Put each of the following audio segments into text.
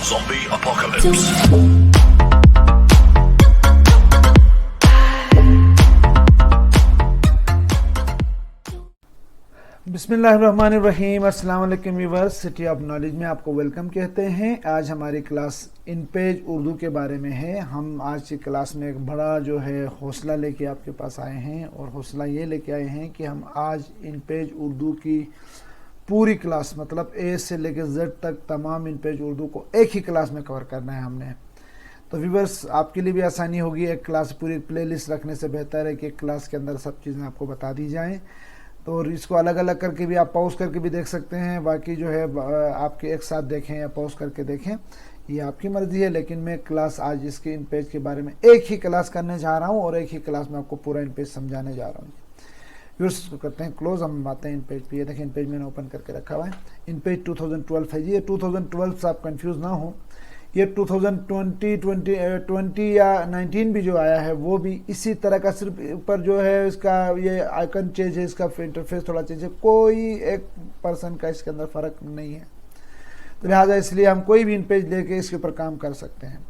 Zombie apocalypse. बिस्मिल्लाहिर्रहमानिर्रहीम। अस्सलाम वालेकुम व्यूअर्स, सिटी ऑफ नॉलेज में आपको वेलकम कहते हैं। आज हमारी क्लास इन पेज उर्दू के बारे में है। हम आज की क्लास में एक बड़ा जो है हौसला लेके आपके पास आए हैं, और हौसला ये लेके आए हैं कि हम आज इन पेज उर्दू की पूरी क्लास, मतलब ए से लेकर जेड तक तमाम इन पेज उर्दू को एक ही क्लास में कवर करना है हमने। तो व्यूअर्स, आपके लिए भी आसानी होगी। एक क्लास पूरी प्लेलिस्ट रखने से बेहतर है कि एक क्लास के अंदर सब चीज़ें आपको बता दी जाएँ। तो इसको अलग अलग करके भी आप पॉज करके भी देख सकते हैं। बाकी जो है आपके एक साथ देखें या पॉज करके देखें, ये आपकी मर्ज़ी है। लेकिन मैं क्लास आज इसके इन पेज के बारे में एक ही क्लास करने जा रहा हूँ, और एक ही क्लास में आपको पूरा इन पेज समझाने जा रहा हूँ। व्यूअर्स, इसको करते हैं क्लोज। हम आते हैं इन पेज पे। ये देखें, इन पेज मैंने ओपन करके रखा हुआ है। इन पेज 2012 है जी। ये 2012 से आप कंफ्यूज ना हो। ये 2020 या 19 भी जो आया है वो भी इसी तरह का, सिर्फ ऊपर जो है इसका ये आइकन चेंज है, इसका इंटरफेस थोड़ा चेंज है। कोई एक परसेंट का इसके अंदर फ़र्क नहीं है। तो लिहाजा इसलिए हम कोई भी इन पेज लेके इसके ऊपर काम कर सकते हैं।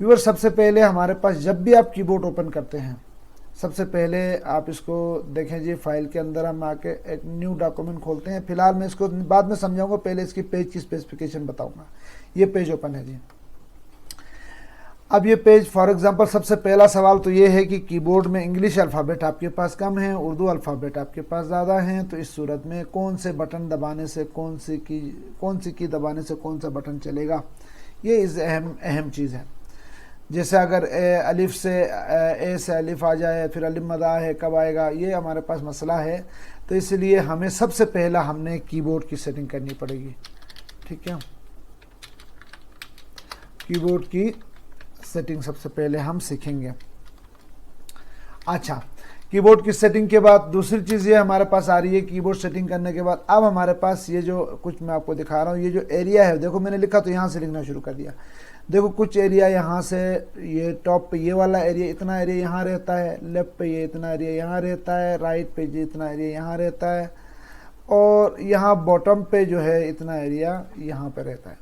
व्यूअर, सबसे पहले हमारे पास जब भी आप कीबोर्ड ओपन करते हैं, सबसे पहले आप इसको देखें जी। फाइल के अंदर हम आके एक न्यू डॉक्यूमेंट खोलते हैं। फिलहाल मैं इसको बाद में समझाऊंगा, पहले इसकी पेज की स्पेसिफिकेशन बताऊंगा। ये पेज ओपन है जी। अब ये पेज, फॉर एग्जांपल, सबसे पहला सवाल तो ये है कि कीबोर्ड में इंग्लिश अल्फ़ाबेट आपके पास कम है, उर्दू अल्फ़ाबेट आपके पास ज़्यादा हैं। तो इस सूरत में कौन से बटन दबाने से कौन सी की दबाने से कौन सा बटन चलेगा, ये इस अहम चीज़ है। जैसे अगर अलिफ से ए से अलिफ आ जाए, फिर अलिफ मदा है, कब आएगा, ये हमारे पास मसला है। तो इसलिए हमें सबसे पहला हमने कीबोर्ड की सेटिंग करनी पड़ेगी। ठीक है, कीबोर्ड की सेटिंग सबसे पहले हम सीखेंगे। अच्छा, कीबोर्ड की सेटिंग के बाद दूसरी चीज़ ये हमारे पास आ रही है। कीबोर्ड सेटिंग करने के बाद अब हमारे पास ये जो कुछ मैं आपको दिखा रहा हूँ, ये जो एरिया है, देखो मैंने लिखा तो यहाँ से लिखना शुरू कर दिया। देखो कुछ एरिया यहाँ से, ये टॉप पे ये वाला एरिया, इतना एरिया यहाँ रहता है। लेफ्ट पे ये इतना एरिया यहाँ रहता है। राइट पे ये इतना एरिया यहाँ रहता है। और यहाँ बॉटम पे जो है इतना एरिया यहाँ पे रहता है।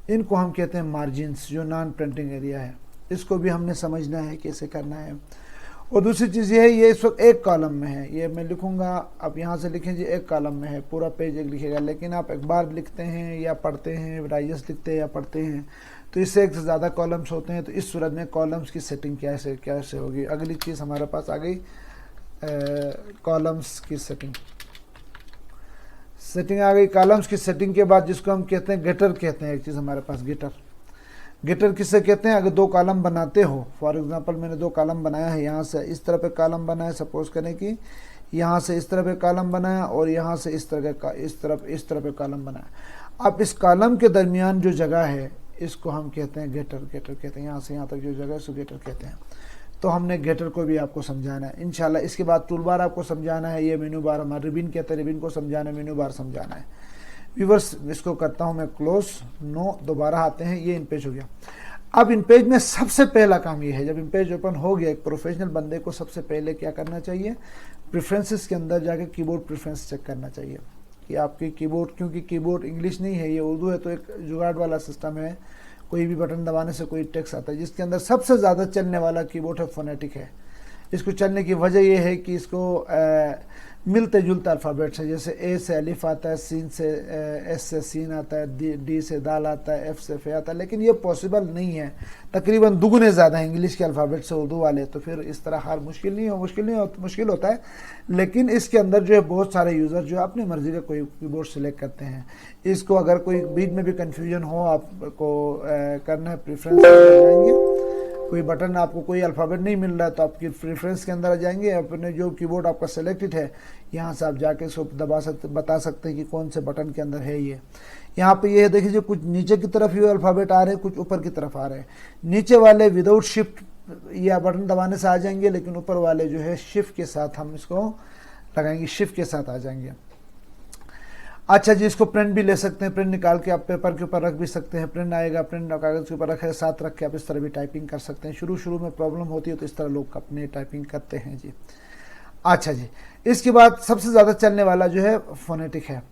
इनको हम कहते हैं मार्जिन्स, जो नॉन प्रिंटिंग एरिया है। इसको भी हमने समझना है कैसे करना है। और दूसरी चीज़ ये है, ये इस वक्त एक कॉलम में है। ये मैं लिखूँगा, आप यहाँ से लिखें जी, एक कॉलम में है, पूरा पेज एक लिखेगा। लेकिन आप एक बार लिखते हैं या पढ़ते हैं, डाइजेस्ट लिखते हैं या पढ़ते हैं, तो इससे एक से ज़्यादा कॉलम्स होते हैं। तो इस सूरत में कॉलम्स की सेटिंग कैसे होगी। अगली चीज़ हमारे पास आ गई कॉलम्स की सेटिंग आ गई। कॉलम्स की सेटिंग के बाद जिसको हम कहते हैं गेटर कहते हैं, एक चीज़ हमारे पास गेटर किससे कहते हैं। अगर दो कॉलम बनाते हो, फॉर एग्जांपल मैंने दो कॉलम बनाया है, यहाँ से इस तरह पे कॉलम बनाया, सपोज करें कि यहाँ से इस तरह पे कॉलम बनाया, और यहाँ से इस तरह पे कॉलम बनाया। अब इस कॉलम के दरमियान जो जगह है, इसको हम कहते हैं गेटर कहते हैं। यहाँ से यहाँ तक जो जगह है उसको गेटर कहते हैं। तो हमने गेटर को भी आपको समझाना है इंशाल्लाह। इसके बाद टूल बार आपको समझाना है। ये मेनू बार, हमारा रिबिन कहते हैं, रिबिन को समझाना है, मेनू बार समझाना है। व्यूअर्स, इसको करता हूँ मैं क्लोज। नो, दोबारा आते हैं। ये इन पेज हो गया। अब इन पेज में सबसे पहला काम ये है, जब इन पेज ओपन हो गया, एक प्रोफेशनल बंदे को सबसे पहले क्या करना चाहिए, प्रेफरेंसेस के अंदर जाके कीबोर्ड प्रेफरेंस चेक करना चाहिए कि आपकी कीबोर्ड, क्योंकि कीबोर्ड इंग्लिश नहीं है, ये उर्दू है, तो एक जुगाड़ वाला सिस्टम है। कोई भी बटन दबाने से कोई टेक्स्ट आता है, जिसके अंदर सबसे ज़्यादा चलने वाला कीबोर्ड है फोनेटिक है। इसको चलने की वजह यह है कि इसको मिलते जुलते अल्फ़ाबेट्स है। जैसे ए से अलिफ आता है, सीन से एस से सीन आता है, डी से दाल आता है, एफ से फे आता है। लेकिन ये पॉसिबल नहीं है, तकरीबन दुगने ज़्यादा है इंग्लिश के अल्फ़ाबेट से उर्दू वाले। तो फिर इस तरह हर मुश्किल होता है। लेकिन इसके अंदर जो है बहुत सारे यूज़र जो अपनी मर्ज़ी का कोई कीबोर्ड सेलेक्ट करते हैं। इसको अगर कोई बीच में भी कन्फ्यूजन हो, आपको करना है, प्रेफरेंस जाएंगे, कोई बटन आपको कोई अल्फ़ाबेट नहीं मिल रहा है, तो आपकी प्रेफरेंस के अंदर आ जाएंगे। अपने जो कीबोर्ड आपका सेलेक्टेड है, यहाँ से आप जाके इसको बता सकते हैं कि कौन से बटन के अंदर है। ये यहाँ पे ये देखिए, कुछ नीचे की तरफ ये अल्फ़ाबेट आ रहे हैं, कुछ ऊपर की तरफ आ रहे हैं। नीचे वाले विदाउट शिफ्ट या बटन दबाने से आ जाएंगे, लेकिन ऊपर वाले जो है शिफ्ट के साथ हम इसको लगाएंगे, शिफ्ट के साथ आ जाएंगे। अच्छा जी, इसको प्रिंट भी ले सकते हैं। प्रिंट निकाल के आप पेपर के ऊपर रख भी सकते हैं। प्रिंट आएगा, प्रिंट कागज़ के ऊपर रखे, साथ रख के आप इस तरह भी टाइपिंग कर सकते हैं। शुरू में प्रॉब्लम होती है तो इस तरह लोग अपने टाइपिंग करते हैं जी। अच्छा जी, इसके बाद सबसे ज़्यादा चलने वाला जो है फोनेटिक है।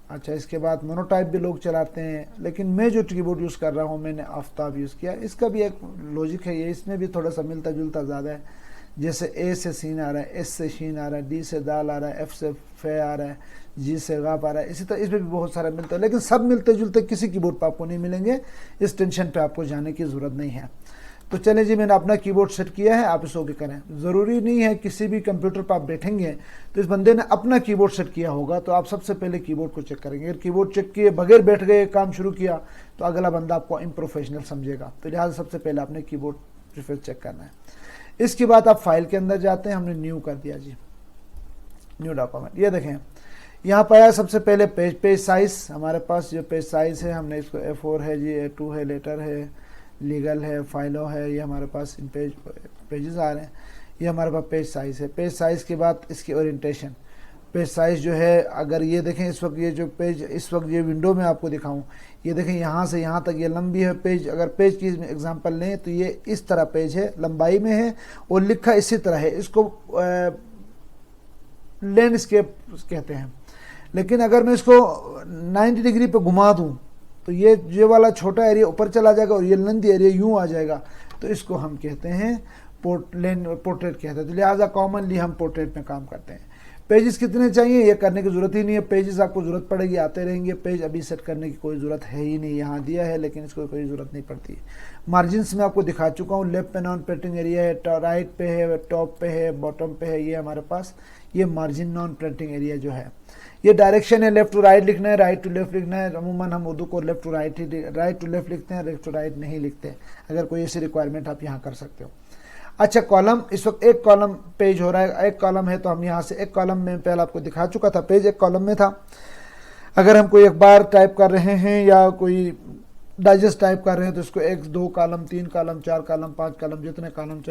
अच्छा, इसके बाद मोनोटाइप भी लोग चलाते हैं, लेकिन मैं जो कीबोर्ड यूज़ कर रहा हूँ मैंने आफ्ताब यूज़ किया। इसका भी एक लॉजिक है, ये इसमें भी थोड़ा सा मिलता जुलता ज़्यादा है। जैसे ए से सीन आ रहा है, एस से शीन आ रहा है, डी से दाल आ रहा है, एफ से फे आ रहा है, जी से गाप आ रहा है। इसी तरह इसमें भी बहुत सारा मिलता है, लेकिन सब मिलते जुलते किसी कीबोर्ड पर आपको नहीं मिलेंगे। इस टेंशन पे आपको जाने की ज़रूरत नहीं है। तो चले जी, मैंने अपना कीबोर्ड सेट किया है, आप इसको ओके करें। ज़रूरी नहीं है किसी भी कंप्यूटर पर आप बैठेंगे तो इस बंदे ने अपना कीबोर्ड सेट किया होगा, तो आप सबसे पहले कीबोर्ड को चेक करेंगे। अगर कीबोर्ड चेक किए बगैर बैठ गए काम शुरू किया तो अगला बंदा आपको इम्प्रोफेशनल समझेगा। तो लिहाजा सबसे पहले आपने कीबोर्ड प्रीफेस चेक करना है। इसके बाद आप फाइल के अंदर जाते हैं, हमने न्यू कर दिया जी, न्यू डॉक्यूमेंट। ये देखें यहाँ पर आया सबसे पहले पेज साइज़। हमारे पास जो पेज साइज़ है हमने इसको A4 है जी, A2 है, लेटर है, लीगल है, फाइलों है, ये हमारे पास इन पेजेस आ रहे हैं। ये हमारे पास पेज साइज़ है। पेज साइज़ के बाद इसकी ओरिएंटेशन। पेज साइज़ जो है, अगर ये देखें इस वक्त ये जो पेज इस वक्त ये विंडो में आपको दिखाऊं, ये देखें यहाँ से यहाँ तक ये लंबी है पेज। अगर पेज की एग्जांपल लें तो ये इस तरह पेज है, लंबाई में है और लिखा इसी तरह है। इसको लैंडस्केप कहते हैं। लेकिन अगर मैं इसको 90 डिग्री पे घुमा दूँ तो ये वाला छोटा एरिया ऊपर चला जाएगा और ये लंबी एरिया यूँ आ जाएगा। तो इसको हम कहते हैं पोर्ट्रेट कहते हैं। तो लिहाजा कॉमनली हम पोर्ट्रेट में काम करते हैं। पेजेस कितने चाहिए ये करने की ज़रूरत ही नहीं है। पेजेस आपको ज़रूरत पड़ेगी, आते रहेंगे। पेज अभी सेट करने की कोई ज़रूरत है ही नहीं, यहाँ दिया है लेकिन इसको कोई ज़रूरत नहीं पड़ती। मार्जिनस में आपको दिखा चुका हूँ। लेफ्ट पे नॉन प्रिंटिंग एरिया है, राइट पे है, टॉप पे है, बॉटम पे है। ये हमारे पास ये मार्जिन नॉन प्रिंटिंग एरिया जो है, ये डायरेक्शन है, लेफ्ट टू राइट लिखना है, राइट टू लेफ्ट लिखना है। अमूमन हम उर्दू को लेफ्ट टू राइट ही राइट टू लेफ्ट लिखते हैं, लेफ्ट टू राइट नहीं लिखते। अगर कोई ऐसी रिक्वायरमेंट आप यहाँ कर सकते हो। अच्छा, कॉलम, इस वक्त एक कॉलम पेज हो रहा है, एक कॉलम है तो हम यहाँ से एक कॉलम में पहले आपको दिखा चुका था, पेज एक कॉलम में था। अगर हम कोई अखबार टाइप कर रहे हैं या कोई डाइजेस्ट टाइप कर रहे हैं तो इसको 1, 2 कॉलम, 3 कॉलम, 4 कॉलम, 5 कॉलम, जितने कॉलम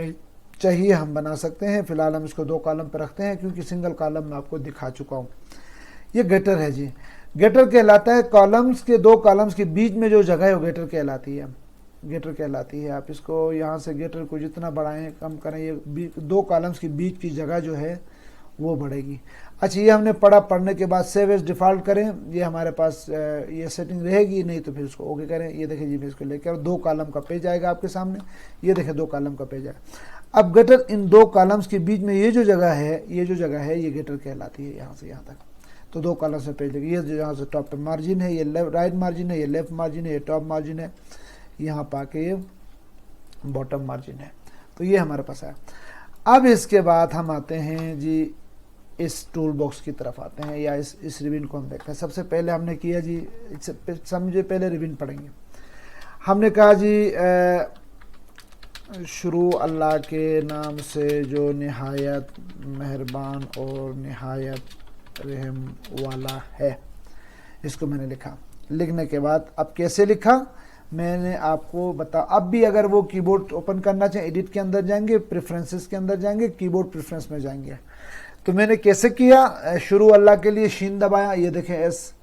चाहिए हम बना सकते हैं। फिलहाल हम इसको 2 कॉलम पर रखते हैं क्योंकि सिंगल कॉलम मैं आपको दिखा चुका हूँ। ये गेटर है जी। गेटर कहलाता है कॉलम्स के, 2 कॉलम्स के बीच में जो जगह है वो गेटर कहलाती है। गेटर कहलाती है। आप इसको यहाँ से गेटर को जितना बढ़ाएं कम करें, ये 2 कॉलम्स के बीच की जगह जो है वो बढ़ेगी। अच्छा, ये हमने पढ़ने के बाद सेव एज डिफ़ॉल्ट करें, ये हमारे पास ये सेटिंग रहेगी। नहीं तो फिर उसको ओके करें। ये देखें जी, मैं इसको लेकर 2 कॉलम का पेज आएगा आपके सामने। ये देखें 2 कॉलम का पेज आएगा। अब गेटर इन 2 कॉलम्स के बीच में ये जो जगह है, ये गेटर कहलाती है। यहाँ से यहाँ तक तो 2 कॉलम्स में पेज लगे। ये जो यहाँ से टॉप पे मार्जिन है, ये राइट मार्जिन है, ये लेफ्ट मार्जिन है, ये टॉप मार्जिन है, यहाँ पाके ये बॉटम मार्जिन है। तो ये हमारे पास है। अब इसके बाद हम आते हैं जी इस टूल बॉक्स की तरफ आते हैं, या इस रिबन को हम देखते हैं। सबसे पहले हमने किया जी, समझे पहले रिबन पढ़ेंगे। हमने कहा जी शुरू अल्लाह के नाम से जो निहायत मेहरबान और निहायत रहम वाला है। इसको मैंने लिखा। लिखने के बाद अब कैसे लिखा मैंने आपको बता। अब भी अगर वो कीबोर्ड ओपन करना चाहें, एडिट के अंदर जाएंगे, प्रेफरेंसेस के अंदर जाएंगे, कीबोर्ड प्रेफरेंस में जाएंगे। तो मैंने कैसे किया, शुरू अल्लाह के लिए शीन दबाया, ये देखें एस।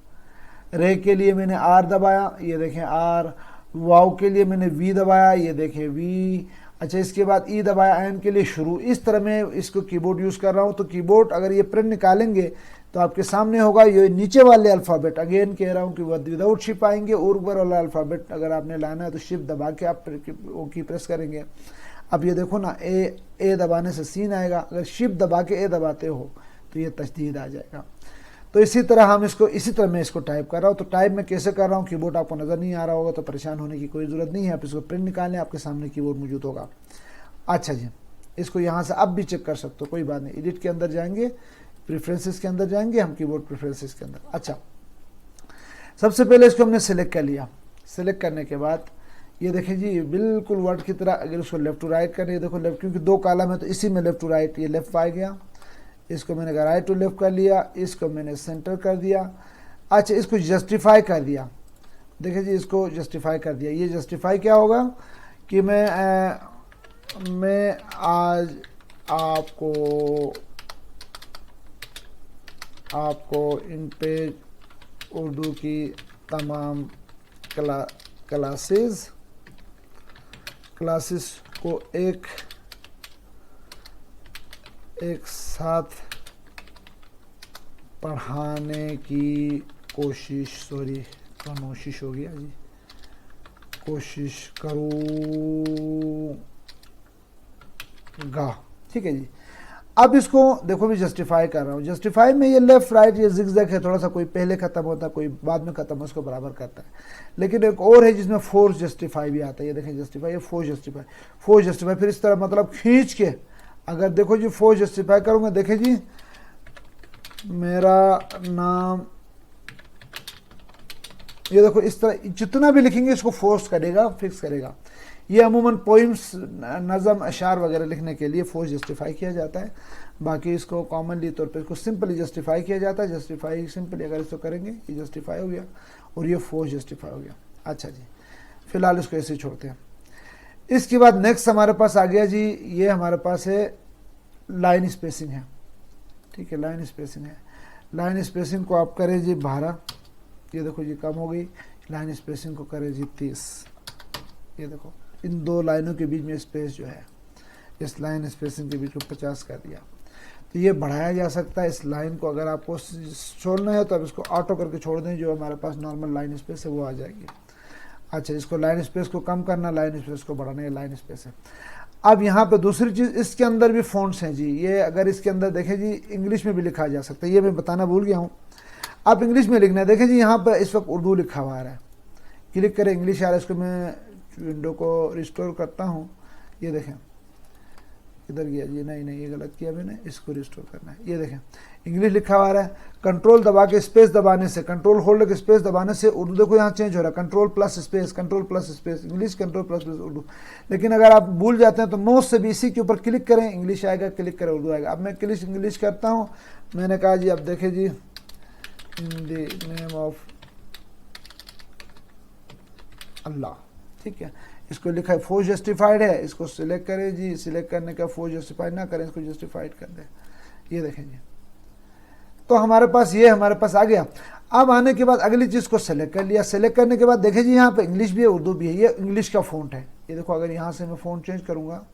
रे के लिए मैंने आर दबाया, ये देखें आर। वाव के लिए मैंने वी दबाया, ये देखें वी। अच्छा, इसके बाद ई दबाया, एन के लिए शुरू। इस तरह मैं इसको कीबोर्ड यूज़ कर रहा हूँ। तो कीबोर्ड अगर ये प्रिंट निकालेंगे तो आपके सामने होगा ये नीचे वाले अल्फ़ाबेट। अगेन कह रहा हूँ कि विदाउट शिप आएंगे, और ऊपर वाला अल्फ़ाबेट अगर आपने लाना है तो शिप दबा के आप की प्रेस करेंगे। अब ये देखो ना, ए दबाने से सीन आएगा। अगर शिप दबा के ए दबाते हो तो ये तशदीद आ जाएगा। तो इसी तरह मैं इसको टाइप कर रहा हूँ। तो टाइप में कैसे कर रहा हूँ, कीबोर्ड आपको नज़र नहीं आ रहा होगा तो परेशान होने की कोई ज़रूरत नहीं है। आप इसको प्रिंट निकालें, आपके सामने कीबोर्ड मौजूद होगा। अच्छा जी, इसको यहाँ से अब भी चेक कर सकते हो, कोई बात नहीं। एडिट के अंदर जाएंगे, प्रेफरेंसेस के अंदर जाएंगे, हम कीबोर्ड प्रेफरेंसेस के अंदर। अच्छा, सबसे पहले इसको हमने सेलेक्ट कर लिया। सेलेक्ट करने के बाद ये देखें जी, बिल्कुल वर्ड की तरह अगर उसको लेफ्ट टू राइट करें, देखो लेफ्ट, क्योंकि 2 कॉलम है तो इसी में लेफ्ट टू राइट, ये लेफ्ट आ गया। इसको मैंने राइट टू लेफ्ट कर लिया, इसको मैंने सेंटर कर दिया। अच्छा, इसको जस्टिफाई कर दिया। देखिए जी, इसको जस्टिफाई कर दिया। ये जस्टिफाई क्या होगा कि मैं आज आपको इन पेज उर्दू की तमाम क्लासेस को एक साथ पढ़ाने की कोशिश, सॉरी कोशिश हो गया जी, कोशिश करूँगा, ठीक है जी। अब इसको देखो भी जस्टिफाई कर रहा हूँ। जस्टिफाई में ये लेफ्ट राइट ये जिगजैग है, थोड़ा सा कोई पहले खत्म होता है कोई बाद में खत्म, उसको बराबर करता है। लेकिन एक और है जिसमें फोर्स जस्टिफाई भी आता है, ये देखें जस्टिफाई, ये फोर्स जस्टिफाई, फोर्स जस्टिफाई फिर इस तरह मतलब खींच के, अगर देखो जी फोर्स जस्टिफाई करूँगा, देखें जी मेरा नाम, ये देखो इस तरह जितना भी लिखेंगे इसको फोर्स करेगा, फिक्स करेगा। ये अमूमन पोइम्स, नज़म, अशार वगैरह लिखने के लिए फोर्स जस्टिफाई किया जाता है। बाकी इसको कॉमनली तौर पे इसको सिंपली जस्टिफाई किया जाता है। जस्टिफाई सिंपली अगर इसको करेंगे ये जस्टिफाई हो गया और ये फोर्स जस्टिफाई हो गया। अच्छा जी, फिलहाल इसको ऐसे ही छोड़ते हैं। इसके बाद नेक्स्ट हमारे पास आ गया जी, ये हमारे पास है लाइन स्पेसिंग है, ठीक है, लाइन स्पेसिंग है। लाइन स्पेसिंग को आप करें जी 12, ये देखो जी कम हो गई। लाइन स्पेसिंग को करें जी 30, ये देखो इन दो लाइनों के बीच में स्पेस जो है, इस लाइन स्पेसिंग के बीच में 50 कर दिया। तो ये बढ़ाया जा सकता है। इस लाइन को अगर आपको छोड़ना है तो आप इसको ऑटो करके छोड़ दें, जो हमारे पास नॉर्मल लाइन स्पेस है वो आ जाएगी। अच्छा, इसको लाइन स्पेस को कम करना, लाइन स्पेस को बढ़ाना, ये लाइन स्पेस है। अब यहाँ पे दूसरी चीज़, इसके अंदर भी फ़ॉन्ट्स हैं जी। ये अगर इसके अंदर देखें जी इंग्लिश में भी लिखा जा सकता है, ये मैं बताना भूल गया हूँ। आप इंग्लिश में लिखना है, देखें जी यहाँ पर इस वक्त उर्दू लिखा हुआ है, क्लिक करें इंग्लिश आ रहा है। इसको मैं विंडो को रिस्टोर करता हूँ, ये देखें इधर गया जी, नहीं ये गलत किया मैंने, इसको रिस्टोर करना है। ये देखें इंग्लिश लिखा हुआ है, कंट्रोल दबा के स्पेस दबाने से, कंट्रोल होल्ड के स्पेस दबाने से उर्दू देखो यहाँ चेंज हो रहा है, control plus space, control plus space English, control plus Urdu. लेकिन अगर आप भूल जाते हैं तो माउस से भी इसी के ऊपर क्लिक करें, इंग्लिश आएगा, क्लिक करें उर्दू आएगा। अब मैं इंग्लिश करता हूँ, मैंने कहा जी अब देखें जी इन द नेम ऑफ अल्लाह, ठीक है, इसको लिखा है फोर्स जस्टिफाइड है, इसको सिलेक्ट करें जी, सिलेक्ट करने का फोर्स जस्टिफाइड ना करें, इसको जस्टिफाइड कर दें, ये देखें जी। तो हमारे पास ये हमारे पास आ गया। अब आने के बाद अगली चीज़ को सेलेक्ट कर लिया। सेलेक्ट करने के बाद देखें जी यहाँ पे इंग्लिश भी है, उर्दू भी है, ये इंग्लिश का फ़ॉन्ट है। ये देखो अगर यहाँ से मैं फ़ॉन्ट चेंज करूँगा,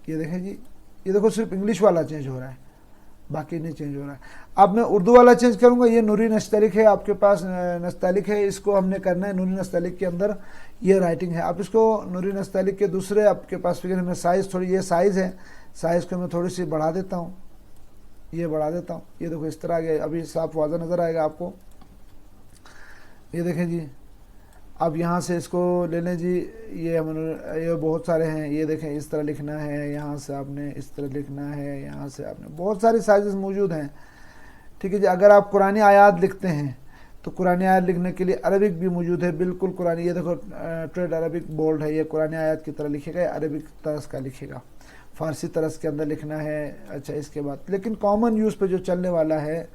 ये देखें जी, ये देखो सिर्फ इंग्लिश वाला चेंज हो रहा है, बाकी नहीं चेंज हो रहा है। अब मैं उर्दू वाला चेंज करूँगा, ये नूरी नस्तलिक है, आपके पास नस्तलिक है, इसको हमने करना है नूरी नस्तलिक के अंदर ये राइटिंग है। आप इसको नूरी नस्तलिक के दूसरे आपके पास फिगर में साइज़ थोड़ी, ये साइज़ है, साइज़ को मैं थोड़ी सी बढ़ा देता हूँ, ये बढ़ा देता हूँ, ये देखो इस तरह आ गया, अभी साफ वाज़ा नज़र आएगा आपको। ये देखें जी, अब यहाँ से इसको ले लें जी, ये बहुत सारे हैं, ये देखें इस तरह लिखना है, यहाँ से आपने इस तरह लिखना है, यहाँ से आपने बहुत सारी साइजेस मौजूद हैं, ठीक है जी। अगर आप कुरानी आयात लिखते हैं तो कुरानी आयत लिखने के लिए अरबिक भी मौजूद है, बिल्कुल कुरानी, ये देखो ट्रेड अरबिक बोल्ड है, ये कुरानी आयत की तरह लिखेगा, अरबिक तरस का लिखेगा, फ़ारसी तरस के अंदर लिखना है। अच्छा, इसके बाद लेकिन कॉमन यूज़ पे जो चलने वाला है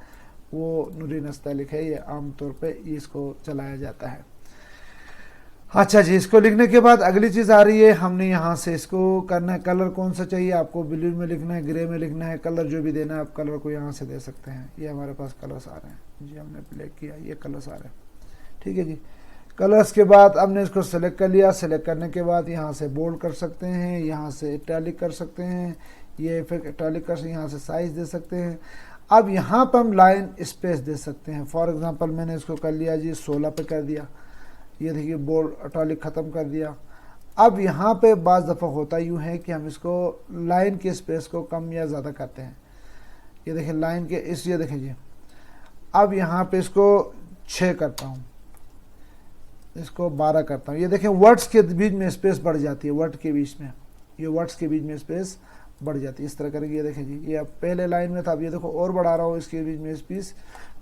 वो नूरी नस्तलिक है, ये आम तौर पे इसको चलाया जाता है। अच्छा जी, इसको लिखने के बाद अगली चीज़ आ रही है, हमने यहाँ से इसको करना है, कलर कौन सा चाहिए आपको, ब्लू में लिखना है, ग्रे में लिखना है, कलर जो भी देना है आप कलर को यहाँ से दे सकते हैं। ये हमारे पास कलर्स आ रहे हैं जी, हमने प्ले किया, ये कलर्स आ रहे हैं, ठीक है जी। कलर्स के बाद हमने इसको सेलेक्ट कर लिया। सेलेक्ट करने के बाद यहाँ से बोल्ड कर सकते हैं, यहाँ से इटैलिक कर सकते हैं, ये इफेक्ट इटैलिक कर सकते हैं, यहाँ से साइज़ दे सकते हैं। अब यहाँ पर हम लाइन स्पेस दे सकते हैं। फॉर एग्ज़ाम्पल मैंने इसको कर लिया जी 16 पे कर दिया, ये देखिए बोल्ड इटैलिक ख़त्म कर दिया। अब यहाँ पे बाज़ दफ़ा होता यूँ है कि हम इसको लाइन के स्पेस को कम या ज़्यादा करते हैं। ये देखिए लाइन के इस, ये देखें जी, अब यहाँ पे इसको 6 करता हूँ, इसको 12 करता हूँ। ये देखें वर्ड्स के बीच में स्पेस बढ़ जाती है, वर्ड के बीच में, ये वर्ड्स के बीच में स्पेस बढ़ जाती है, इस तरह करेंगे। ये देखें जी, ये अब पहले लाइन में था, अब ये देखो और बढ़ा रहा हूँ, इसके बीच में स्पेस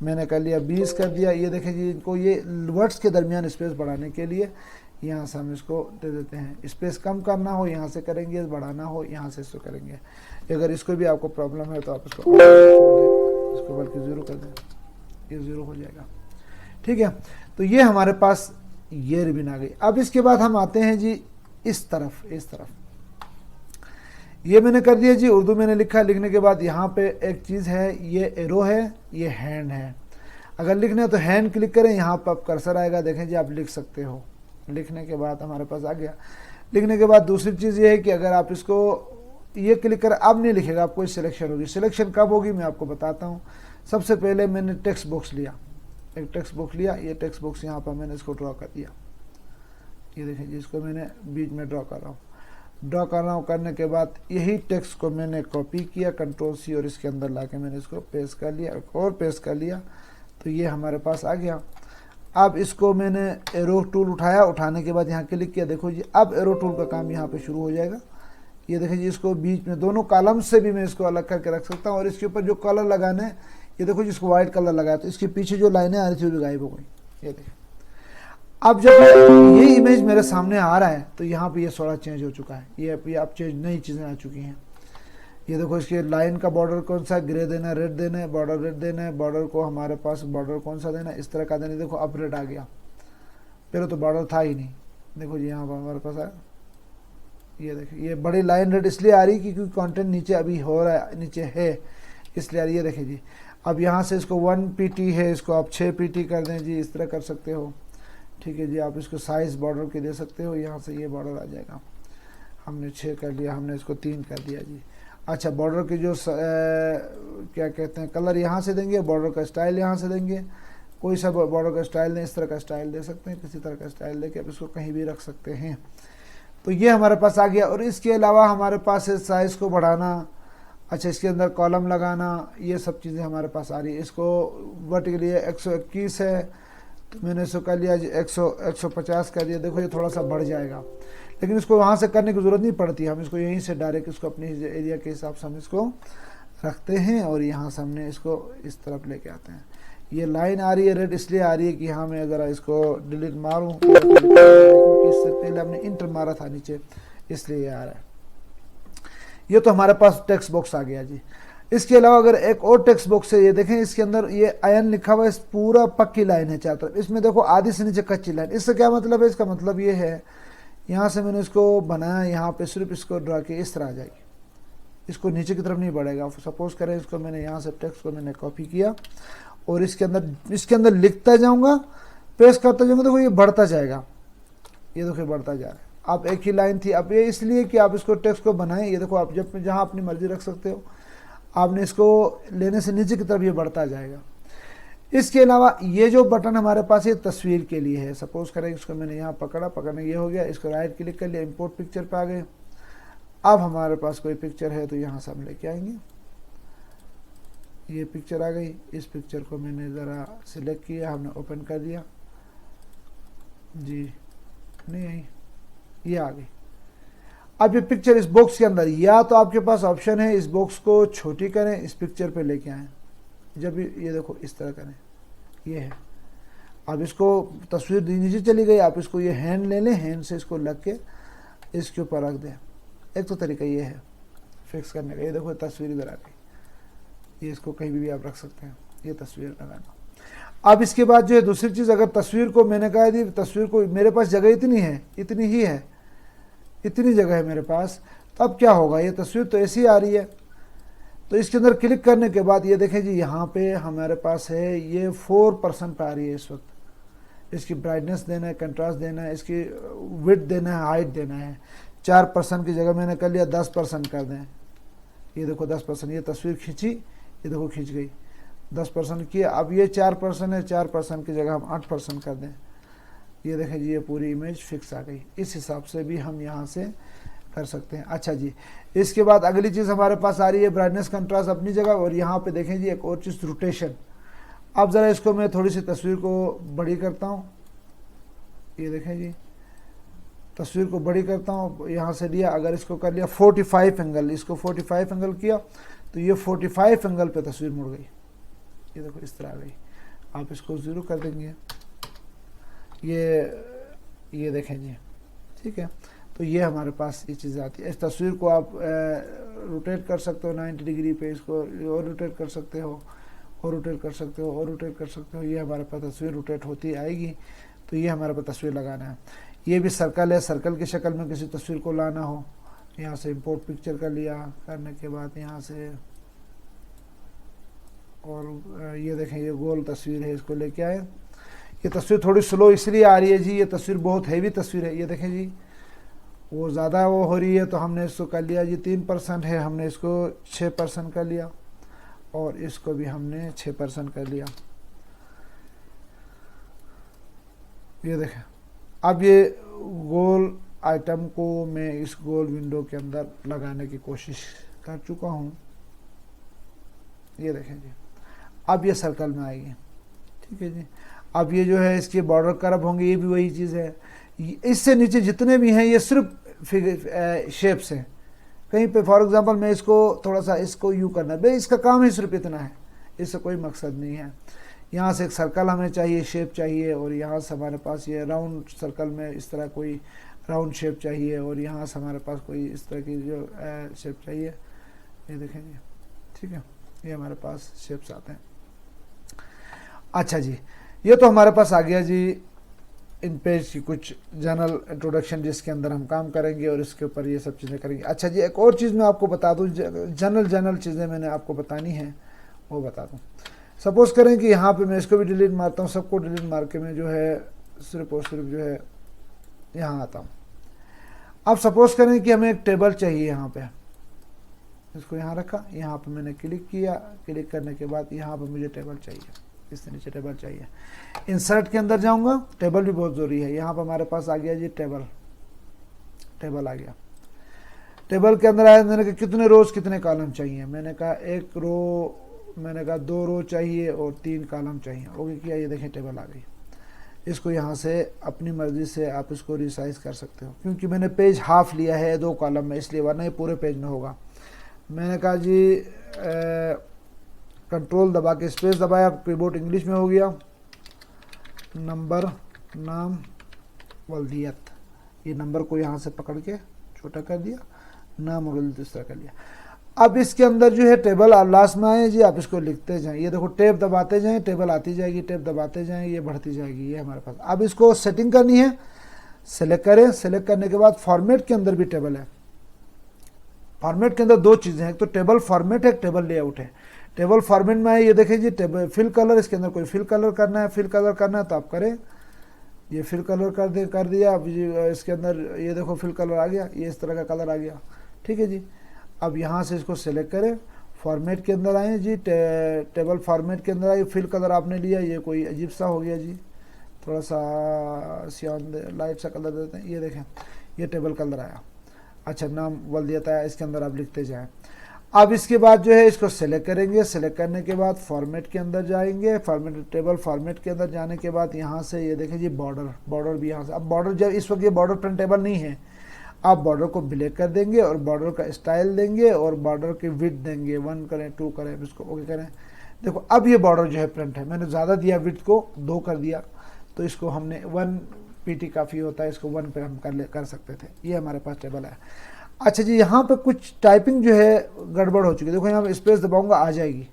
मैंने कर लिया 20 कर दिया। ये देखें जी, इनको ये वर्ड्स के दरमियान स्पेस बढ़ाने के लिए यहाँ से हम इसको दे देते हैं। स्पेस कम करना हो यहाँ से करेंगे, बढ़ाना हो यहाँ से इसको करेंगे। अगर इसको भी आपको प्रॉब्लम है तो आप इसको छोड़ दें, इसको बल्कि 0 कर दें, ये 0 हो जाएगा, ठीक है। तो ये हमारे पास ये रिबन आ गई। अब इसके बाद हम आते हैं जी इस तरफ, इस तरफ ये मैंने कर दिया जी, उर्दू मैंने लिखा। लिखने के बाद यहाँ पे एक चीज़ है, ये एरो है, ये हैंड है। अगर लिखना है तो हैंड क्लिक करें, यहाँ पर आप कर्सर आएगा, देखें जी आप लिख सकते हो। लिखने के बाद हमारे पास आ गया। लिखने के बाद दूसरी चीज़ ये है कि अगर आप इसको ये क्लिक करें, अब नहीं लिखेगा, आपको सिलेक्शन होगी। सिलेक्शन कब होगी मैं आपको बताता हूँ। सबसे पहले मैंने टेक्स्ट बॉक्स लिया, एक टेक्स्ट बॉक्स लिया, ये टेक्स्ट बॉक्स यहाँ पर मैंने इसको ड्रॉ कर दिया। ये देखें जिसको मैंने बीच में ड्रॉ कर रहा हूँ। ड्रॉ कर रहा हूँ, करने के बाद यही टेक्स्ट को मैंने कॉपी किया, कंट्रोल सी, और इसके अंदर ला के मैंने इसको पेस्ट कर लिया और पेस्ट कर लिया, तो ये हमारे पास आ गया। अब इसको मैंने एरो टूल उठाया, उठाने के बाद यहाँ क्लिक किया, देखो जी अब एरो टूल का काम यहाँ पे शुरू हो जाएगा। ये देखिए जी, इसको बीच में दोनों कॉलम से भी मैं इसको अलग करके रख सकता हूँ, और इसके ऊपर जो कलर लगाना है, ये देखो जिसको व्हाइट कलर लगाया तो इसके पीछे जो लाइनें आ रही थी वो भी गायब हो गई। ये देखिए अब जब ये इमेज मेरे सामने आ रहा है तो यहाँ पे ये थोड़ा चेंज हो चुका है, ये अब चेंज नई चीज़ें आ चुकी हैं। ये देखो इसके लाइन का बॉर्डर कौन सा, ग्रे देना है, रेड देना है, बॉर्डर रेड देना है, बॉर्डर को हमारे पास बॉर्डर कौन सा देना है, इस तरह का देना है। देखो अब रेड आ गया, पहले तो बॉर्डर था ही नहीं। देखो जी यहाँ पर हमारे पास आया, ये देखिए ये बड़ी लाइन रेड इसलिए आ रही है क्योंकि कंटेंट नीचे अभी हो रहा है, नीचे है इसलिए आ रही है। ये देखिए जी, अब यहाँ से इसको 1 PT है, इसको आप 6 PT कर दें जी, इस तरह कर सकते हो। ठीक है जी, आप इसको साइज़ बॉर्डर के दे सकते हो, यहाँ से ये बॉर्डर आ जाएगा। हमने 6 कर लिया, हमने इसको 3 कर दिया जी। अच्छा, बॉर्डर के जो क्या कहते हैं कलर यहाँ से देंगे, बॉर्डर का स्टाइल यहाँ से देंगे, कोई सा बॉर्डर का स्टाइल दें, इस तरह का स्टाइल दे सकते हैं, किसी तरह का स्टाइल दे के आप इसको कहीं भी रख सकते हैं। तो ये हमारे पास आ गया। और इसके अलावा हमारे पास है साइज़ को बढ़ाना, अच्छा इसके अंदर कॉलम लगाना, ये सब चीज़ें हमारे पास आ रही है। इसको वर्टिकली 121 है तो मैंने इसको कर लिया 150 कर दिया। देखो ये थोड़ा सा बढ़ जाएगा, लेकिन इसको वहाँ से करने की ज़रूरत नहीं पड़ती, हम इसको यहीं से डायरेक्ट इसको अपने एरिया के हिसाब से हम इसको रखते हैं और यहाँ से हमने इसको इस तरफ लेके आते हैं। ये लाइन आ रही है रेड इसलिए आ रही है कि हाँ मैं अगर इसको डिलीट मारूँ क्योंकि इससे पहले हमने इंटर मारा था नीचे, इसलिए आ रहा है। ये तो हमारे पास टेक्स्ट बॉक्स आ गया जी। इसके अलावा अगर एक और टेक्स्ट बॉक्स है, ये देखें इसके अंदर ये आयन लिखा हुआ है, इस पूरा पक्की लाइन है चारों तरफ, इसमें देखो आधी से नीचे कच्ची लाइन। इससे क्या मतलब है, इसका मतलब ये है यहाँ से मैंने इसको बनाया, यहाँ पे सिर्फ इसको ड्रा किया, इस तरह आ जाएगी, इसको नीचे की तरफ नहीं बढ़ेगा। सपोज करें इसको मैंने यहाँ से टेक्स्ट को मैंने कॉपी किया और इसके अंदर लिखता जाऊँगा, पेस्ट करता जाऊँगा, देखो ये बढ़ता जाएगा, ये देखो बढ़ता जा रहा है। आप एक ही लाइन थी, अब ये इसलिए कि आप इसको टेक्स्ट को बनाएं, ये देखो आप जब जहाँ अपनी मर्जी रख सकते हो, आपने इसको लेने से नीचे की तरफ ये बढ़ता जाएगा। इसके अलावा ये जो बटन हमारे पास ये तस्वीर के लिए है। सपोज करें इसको मैंने यहाँ पकड़ने ये हो गया, इसको राइट क्लिक कर लिया, इंपोर्ट पिक्चर पे आ गए। अब हमारे पास कोई पिक्चर है तो यहाँ से हम लेके आएंगे, ये पिक्चर आ गई, इस पिक्चर को मैंने ज़रा सिलेक्ट किया, हमने ओपन कर दिया जी, नहीं आई, ये आ गई। अब ये पिक्चर इस बॉक्स के अंदर, या तो आपके पास ऑप्शन है इस बॉक्स को छोटी करें, इस पिक्चर पे लेके आएँ, जब ये देखो इस तरह करें, ये है। अब इसको तस्वीर नीचे चली गई, आप इसको ये हैंड ले लें, हैंड से इसको लग के इसके ऊपर रख दें। एक तो तरीका ये है फिक्स करने का, ये देखो तस्वीर इधर आ गई, ये इसको कहीं भी आप रख सकते हैं, ये तस्वीर लगाना। अब इसके बाद जो है दूसरी चीज़, अगर तस्वीर को मैंने कहा थी तस्वीर को मेरे पास जगह इतनी है, इतनी ही है, इतनी जगह है मेरे पास, तो अब क्या होगा, ये तस्वीर तो ऐसी आ रही है, तो इसके अंदर क्लिक करने के बाद ये देखें जी, यहाँ पे हमारे पास है ये 4% पे आ रही है इस वक्त। इसकी ब्राइटनेस देना है, कंट्रास्ट देना है, इसकी विड्थ देना है, हाइट देना है। 4% की जगह मैंने कर लिया 10% कर दें, ये देखो 10%, ये तस्वीर खींची, ये देखो खींच गई, 10% किया। अब ये 4% है, 4% की जगह हम 8% कर दें, ये देखें जी ये पूरी इमेज फिक्स आ गई। इस हिसाब से भी हम यहाँ से कर सकते हैं। अच्छा जी, इसके बाद अगली चीज़ हमारे पास आ रही है ब्राइटनेस कंट्रास्ट अपनी जगह, और यहाँ पे देखें जी एक और चीज़ रोटेशन। अब ज़रा इसको मैं थोड़ी सी तस्वीर को बड़ी करता हूँ, ये देखें जी तस्वीर को बड़ी करता हूँ, यहाँ से लिया, अगर इसको कर लिया 45 एंगल, इसको 45 एंगल किया तो ये 45 एंगल पे तस्वीर मुड़ गई, ये देखो इस तरह आ गई। आप इसको 0 कर देंगे, ये देखें जी, ठीक है। तो ये हमारे पास ये चीज़ आती है। इस तस्वीर को आप रोटेट कर सकते हो 90 डिग्री पे, इसको और रोटेट कर सकते हो, और रोटेट कर सकते हो, और रोटेट कर सकते हो, ये हमारे पास तस्वीर रोटेट होती आएगी। तो ये हमारे पास तस्वीर लगाना है। ये भी सर्कल है, सर्कल की शक्ल में किसी तस्वीर को लाना हो, यहाँ से इंपोर्ट पिक्चर कर लिया, करने के बाद यहाँ से, और ये देखें ये गोल तस्वीर है, इसको लेके आए। ये तस्वीर थोड़ी स्लो इसलिए आ रही है जी, ये तस्वीर बहुत हैवी तस्वीर है, ये देखें जी वो ज़्यादा वो हो रही है, तो हमने इसको कर लिया जी 3% है, हमने इसको 6% कर लिया, और इसको भी हमने 6% कर लिया। ये देखें, अब ये गोल आइटम को मैं इस गोल विंडो के अंदर लगाने की कोशिश कर चुका हूँ। ये देखें जी, अब ये सर्कल में आएगी, ठीक है जी। अब ये जो है इसके बॉर्डर कर्व होंगे, ये भी वही चीज़ है। इससे नीचे जितने भी हैं ये सिर्फ शेप्स हैं। कहीं पे फॉर एग्जांपल मैं इसको थोड़ा सा इसको यू करना है, इसका काम ही सिर्फ इतना है, इससे कोई मकसद नहीं है। यहाँ से एक सर्कल हमें चाहिए, शेप चाहिए, और यहाँ से हमारे पास ये राउंड सर्कल में इस तरह कोई राउंड शेप चाहिए, और यहाँ से हमारे पास कोई इस तरह की जो शेप चाहिए। ये देखें जी, ठीक है, ये हमारे पास शेप्स आते हैं। अच्छा जी, ये तो हमारे पास आ गया जी इन पेज की कुछ जनरल इंट्रोडक्शन, जिसके अंदर हम काम करेंगे और इसके ऊपर ये सब चीज़ें करेंगे। अच्छा जी, एक और चीज़ मैं आपको बता दूँ, जनरल चीज़ें मैंने आपको बतानी है वो बता दूँ। सपोज़ करें कि यहाँ पे मैं इसको भी डिलीट मारता हूँ, सबको डिलीट मार के मैं जो है सिर्फ और सिर्फ जो है यहाँ आता हूँ। अब सपोज़ करें कि हमें एक टेबल चाहिए, यहाँ पे इसको यहाँ रखा, यहाँ पे मैंने क्लिक किया, क्लिक करने के बाद यहाँ पे मुझे टेबल चाहिए, इससे नीचे टेबल चाहिए। इंसर्ट के अंदर जाऊँगा, टेबल भी बहुत ज़रूरी है। यहाँ पर हमारे पास आ गया जी टेबल, टेबल आ गया। टेबल के अंदर आया, मैंने कहा कितने रोज़ कितने कॉलम चाहिए, मैंने कहा एक रो, मैंने कहा 2 रो चाहिए और 3 कॉलम चाहिए। ओके किया, ये देखें टेबल आ गई। इसको यहाँ से अपनी मर्ज़ी से आप इसको रिसाइज कर सकते हो, क्योंकि मैंने पेज हाफ लिया है 2 कॉलम में, इसलिए, वरना ये पूरे पेज में होगा। मैंने कहा जी कंट्रोल दबा के स्पेस दबाया, कीबोर्ड इंग्लिश में हो गया, नंबर, नाम, वल्दियत, ये नंबर को यहाँ से पकड़ के छोटा कर दिया, नाम और वल्दियत इस तरह कर लिया। अब इसके अंदर जो है टेबल आप लास्ट में आए जी, आप इसको लिखते जाएं। ये देखो टैब दबाते जाएं, टेबल आती जाएगी, टैब दबाते जाएं, ये बढ़ती जाएगी, ये हमारे पास। अब इसको सेटिंग करनी है, सेलेक्ट करें, सेलेक्ट करने के बाद फॉर्मेट के अंदर भी टेबल है। फॉर्मेट के अंदर 2 चीज़ें हैं, एक तो टेबल फॉर्मेट है, टेबल लेआउट है। टेबल फॉर्मेट में है, ये देखें जी टेबल फिल कलर, इसके अंदर कोई फिल कलर करना है, फिल कलर करना है तो आप करें, ये फिल कलर कर दिया। अब इसके अंदर ये देखो फिल कलर आ गया, ये इस तरह का कलर आ गया, ठीक है जी। अब यहाँ से इसको सेलेक्ट करें, फॉर्मेट के अंदर आए जी, टेबल फॉर्मेट के अंदर आए, फिल कलर आपने लिया, ये कोई अजीब सा हो गया जी, थोड़ा सा सियान लाइट सा कलर देते हैं, ये देखें ये टेबल कलर आया। अच्छा, नाम वल्दियत आया, इसके अंदर आप लिखते जाएं। अब इसके बाद जो है इसको सेलेक्ट करेंगे, सेलेक्ट करने के बाद फॉर्मेट के अंदर जाएंगे, फॉर्मेट टेबल फॉर्मेट के अंदर जाने के बाद यहाँ से ये देखें जी बॉर्डर भी यहाँ से। अब बॉर्डर, जब इस वक्त ये बॉर्डर प्रिंटेबल नहीं है, आप बॉर्डर को ब्लैक कर देंगे और बॉर्डर का स्टाइल देंगे और बॉर्डर की विड्थ देंगे, 1 करें, 2 करें, इसको ओके करें। देखो अब ये बॉर्डर जो है प्रिंट है, मैंने ज़्यादा दिया, विड्थ को 2 कर दिया, तो इसको हमने 1 PT काफ़ी होता है, इसको 1 पे हम कर सकते थे। ये हमारे पास टेबल है। अच्छा जी, यहाँ पे कुछ टाइपिंग जो है गड़बड़ हो चुकी है, देखो यहाँ पे स्पेस दबाऊंगा आ जाएगी,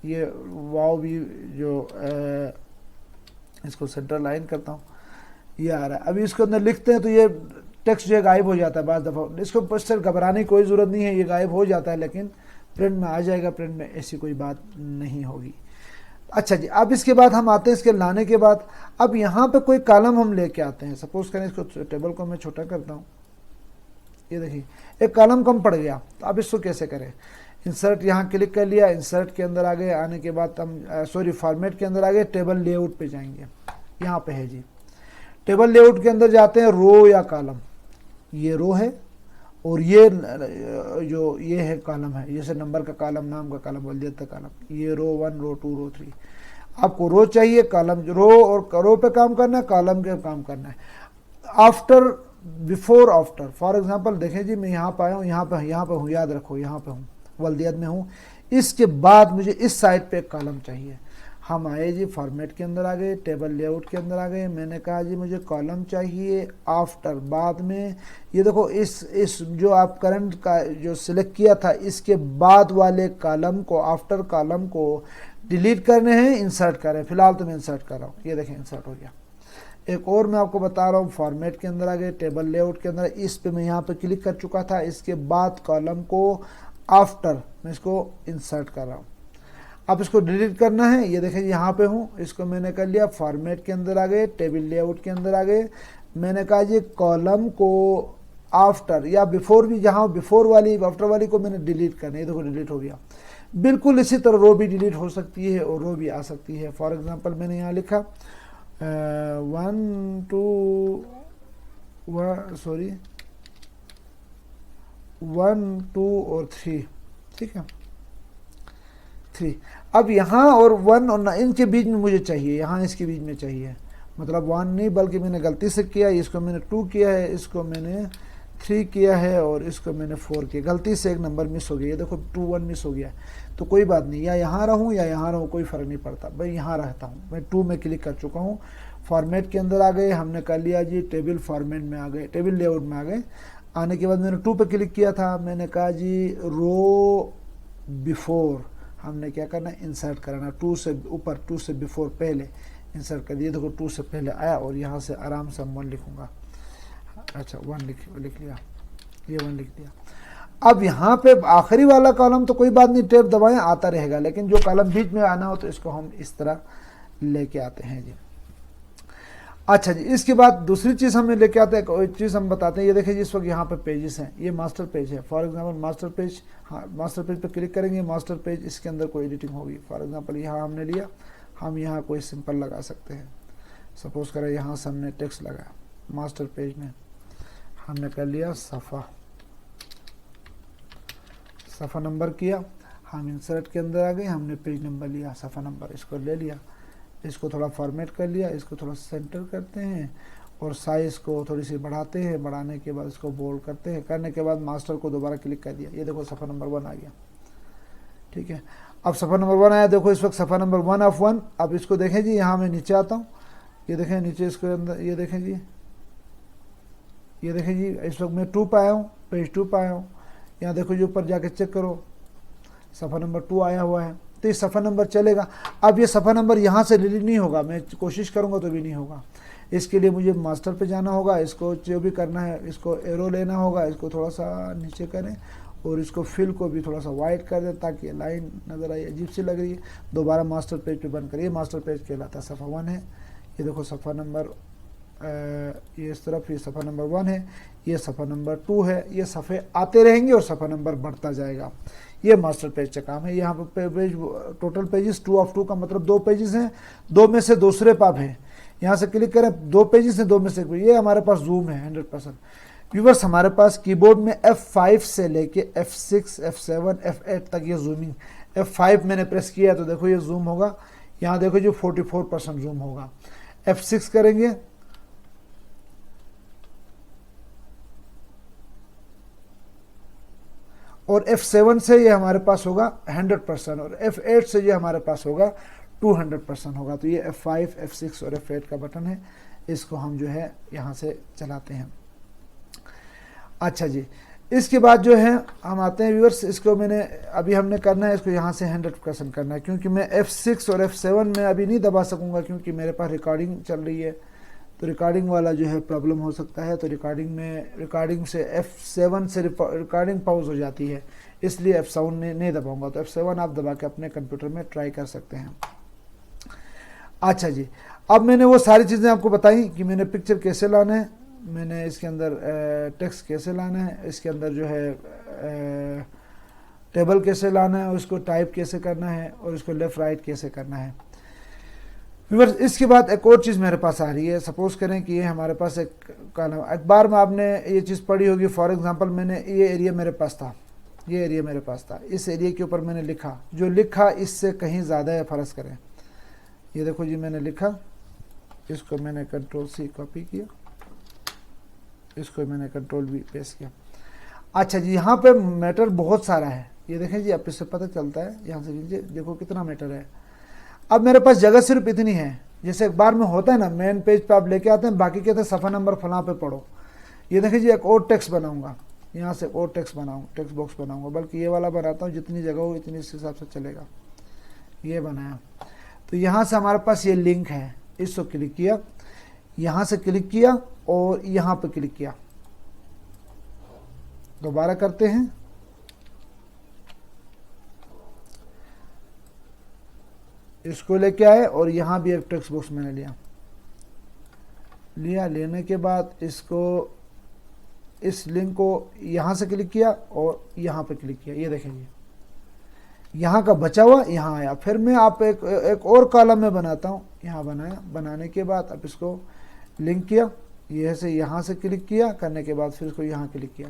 ये वाव भी जो इसको सेंटर लाइन करता हूँ, ये आ रहा है। अभी इसके अंदर लिखते हैं तो ये टेक्स्ट जो है गायब हो जाता है बाज़ दफ़ा, इसको पर घबराने की कोई ज़रूरत नहीं है, ये गायब हो जाता है, लेकिन प्रिंट में आ जाएगा, प्रिंट में ऐसी कोई बात नहीं होगी। अच्छा जी, अब इसके बाद हम आते हैं, इसके लाने के बाद अब यहाँ पे कोई कॉलम हम लेके आते हैं। सपोज करें इसको टेबल को मैं छोटा करता हूँ, ये देखिए एक कॉलम कम पड़ गया, तो अब इसको कैसे करें। इंसर्ट यहाँ क्लिक कर लिया, इंसर्ट के अंदर आ गए, आने के बाद हम फॉर्मेट के अंदर आ गए, टेबल लेआउट पे जाएंगे, यहाँ पे है जी टेबल लेआउट के अंदर जाते हैं, रो या कॉलम, ये रो है और ये जो ये है कॉलम है, जैसे नंबर का कॉलम, नाम का कॉलम, वल्दियत का कॉलम, ये रो 1, रो 2, रो 3। आपको रो चाहिए, कॉलम, रो और रो पे काम करना है, कॉलम पे काम करना है। After, before, after, for example देखें जी मैं यहाँ पे आया हूँ, यहाँ पे हूँ, याद रखो यहाँ पे हूँ, वल्दियत में हूँ, इसके बाद मुझे इस साइड पे एक कॉलम चाहिए। हम आए जी फॉर्मेट के अंदर आ गए, टेबल लेआउट के अंदर आ गए, मैंने कहा जी मुझे कॉलम चाहिए आफ्टर, बाद में ये देखो इस जो आप करंट का जो सिलेक्ट किया था, इसके बाद वाले कॉलम को, आफ्टर कॉलम को डिलीट करने हैं, इंसर्ट करें। फिलहाल तो मैं इंसर्ट कर रहा हूँ, ये देखें इंसर्ट हो गया। एक और मैं आपको बता रहा हूँ, फॉर्मेट के अंदर आ गए, टेबल लेआउट के अंदर, इस पे मैं यहाँ पे क्लिक कर चुका था, इसके बाद कॉलम को आफ्टर मैं इसको इंसर्ट कर रहा हूँ। अब इसको डिलीट करना है, ये देखें यहाँ पे हूँ, इसको मैंने कर लिया, फॉर्मेट के अंदर आ गए, टेबल लेआउट के अंदर आ गए, मैंने कहा जी कॉलम को आफ्टर या बिफोर भी, जहाँ बिफोर वाली आफ्टर वाली को मैंने डिलीट करना है, ये देखो डिलीट हो गया। बिल्कुल इसी तरह रो भी डिलीट हो सकती है और रो भी आ सकती है। फॉर एग्जांपल मैंने यहाँ लिखा 1 2 सॉरी 1 2 और 3, ठीक है 3। अब यहाँ और 1 और इनके बीच में मुझे चाहिए, यहाँ इसके बीच में चाहिए, मतलब 1 नहीं बल्कि मैंने गलती से किया, इसको मैंने 2 किया है, इसको मैंने 3 किया है और इसको मैंने 4 किया, गलती से एक नंबर मिस हो गया, ये देखो 2 1 मिस हो गया है। तो कोई बात नहीं, या यहाँ रहूँ या यहाँ रहूँ कोई फ़र्क नहीं पड़ता, भाई यहाँ रहता हूँ मैं। 2 में क्लिक कर चुका हूँ, फॉर्मेट के अंदर आ गए, हमने कर लिया जी टेबल फॉर्मेट में आ गए, टेबल लेआउट में आ गए। आने के बाद मैंने 2 पे क्लिक किया था, मैंने कहा जी रो बिफोर, हमने क्या करना है इंसर्ट कराना, 2 से ऊपर, 2 से बिफोर पहले इंसर्ट कर दिए, देखो 2 से पहले आया और यहाँ से आराम से हम 1 लिखूँगा, अच्छा 1 लिख लिया, ये 1 लिख दिया। अब यहाँ पे आखिरी वाला कॉलम तो कोई बात नहीं, टैब दबाएं आता रहेगा, लेकिन जो कॉलम बीच में आना हो तो इसको हम इस तरह लेके आते हैं जी। अच्छा जी, इसके बाद दूसरी चीज़ हमें लेके आते हैं, कोई चीज़ हम बताते हैं, ये देखिए जिस वक्त यहाँ पे पेजेस हैं, ये मास्टर पेज है, फॉर एग्जांपल मास्टर पेज, हाँ मास्टर पेज पे क्लिक करेंगे, मास्टर पेज, इसके अंदर कोई एडिटिंग होगी, फॉर एग्जांपल यहाँ हमने लिया, हम यहाँ कोई सिंपल लगा सकते हैं, सपोज करें यहाँ से हमने टेक्स्ट लगाया, मास्टर पेज में हमने कर लिया सफ़ा नंबर किया, हम इंसर्ट के अंदर आ गए, हमने पेज नंबर लिया, सफ़ा नंबर इसको ले लिया, इसको थोड़ा फॉर्मेट कर लिया, इसको थोड़ा सेंटर करते हैं और साइज़ को थोड़ी सी बढ़ाते हैं, बढ़ाने के बाद इसको बोल्ड करते हैं, करने के बाद मास्टर को दोबारा क्लिक कर दिया, ये देखो सफ़ा नंबर 1 आ गया, ठीक है। अब सफ़ा नंबर 1 आया, देखो इस वक्त सफ़ा नंबर 1 ऑफ 1। अब इसको देखें जी, यहाँ मैं नीचे आता हूँ, ये देखें नीचे इसके अंदर, ये देखें जी, ये देखें जी इस वक्त मैं 2 पे आया हूँ, पेज 2 पे आया हूँ, यहाँ देखो जी ऊपर जाके चेक करो सफ़ा नंबर 2 आया हुआ है, तो ये सफ़ा नंबर चलेगा। अब ये सफ़ा नंबर यहाँ से डिलीट नहीं होगा, मैं कोशिश करूँगा तो भी नहीं होगा, इसके लिए मुझे मास्टर पे जाना होगा, इसको जो भी करना है, इसको एरो लेना होगा, इसको थोड़ा सा नीचे करें और इसको फिल को भी थोड़ा सा वाइट कर दें ताकि लाइन नज़र आई, अजीब सी लग रही है, दोबारा मास्टर पेज पे बंद करिए, मास्टर पेज कहलाता है, सफ़ा 1 है, ये देखो सफ़ा नंबर ये इस तरफ, ये सफ़ा नंबर 1 है, ये सफ़ा नंबर 2 है, ये सफ़े आते रहेंगे और सफ़ा नंबर बढ़ता जाएगा, ये मास्टर पेज का काम है। यहाँ पे पेज टोटल पेजेस 2 ऑफ 2 का मतलब 2 पेजेस हैं, 2 में से दूसरे पाप हैं, यहाँ से क्लिक करें 2 पेजेस हैं, 2 में से ये हमारे पास जूम है 100%। व्यूअर्स हमारे पास कीबोर्ड में F5 से लेके F6 F7 F8 तक ये जूमिंग, F5 मैंने प्रेस किया तो देखो ये जूम होगा, यहाँ देखो जो 44% जूम होगा, F6 करेंगे और F7 से ये हमारे पास होगा 100% और F8 से ये हमारे पास होगा 200% होगा। तो ये F5 F6 और F8 का बटन है, इसको हम जो है यहाँ से चलाते हैं। अच्छा जी, इसके बाद जो है हम आते हैं व्यूअर्स, इसको मैंने अभी हमने करना है, इसको यहाँ से 100% करना है, क्योंकि मैं F6 और F7 में अभी नहीं दबा सकूँगा क्योंकि मेरे पास रिकॉर्डिंग चल रही है, तो रिकॉर्डिंग वाला जो है प्रॉब्लम हो सकता है, तो रिकॉर्डिंग से F7 से रिकॉर्डिंग पाउज हो जाती है, इसलिए F7 नहीं दबाऊंगा, तो F7 आप दबा के अपने कंप्यूटर में ट्राई कर सकते हैं। अच्छा जी, अब मैंने वो सारी चीज़ें आपको बताई कि मैंने पिक्चर कैसे लाना है, मैंने इसके अंदर टेक्स्ट कैसे लाना है, इसके अंदर जो है टेबल कैसे लाना है, उसको टाइप कैसे करना है और इसको लेफ़्ट राइट कैसे करना है। व्यूअर्स इसके बाद एक और चीज़ मेरे पास आ रही है, सपोज़ करें कि ये हमारे पास एक कॉलम, एक बार में आपने ये चीज़ पढ़ी होगी, फॉर एग्जांपल मैंने ये एरिया मेरे पास था, ये एरिया मेरे पास था, इस एरिया के ऊपर मैंने लिखा, जो लिखा इससे कहीं ज़्यादा है, फ़र्ज करें ये देखो जी मैंने लिखा, इसको मैंने Ctrl+C कॉपी किया, इसको मैंने Ctrl+V पेस्ट किया। अच्छा जी, यहाँ पे मैटर बहुत सारा है, ये देखें जी आप इससे पता चलता है, यहाँ से नीचे देखो कितना मैटर है। अब मेरे पास जगह सिर्फ इतनी है, जैसे एक बार में होता है ना, मेन पेज पे आप लेके आते हैं, बाकी कहते हैं सफ़ा नंबर फलां पे पढ़ो। ये देखिए जी एक और टेक्स्ट बनाऊंगा, यहाँ से और टेक्स्ट बनाऊँ, टेक्स्ट बॉक्स बनाऊंगा, बल्कि ये वाला बनाता हूँ, जितनी जगह हो इतनी इस हिसाब से चलेगा, ये बनाया। तो यहाँ से हमारे पास ये लिंक है, इसको क्लिक किया, यहाँ से क्लिक किया और यहाँ पर क्लिक किया, दोबारा करते हैं, इसको लेके आए और यहाँ भी एक टेक्स्ट बॉक्स मैंने लिया, लेने के बाद इसको, इस लिंक को यहाँ से क्लिक किया और यहाँ पे क्लिक किया, ये देखेंगे यहाँ का बचा हुआ यहाँ आया। फिर मैं आप एक और कॉलम में बनाता हूँ, यहाँ बनाया, बनाने के बाद अब इसको लिंक किया, ये से यहाँ से क्लिक किया, करने के बाद फिर इसको यहाँ क्लिक किया।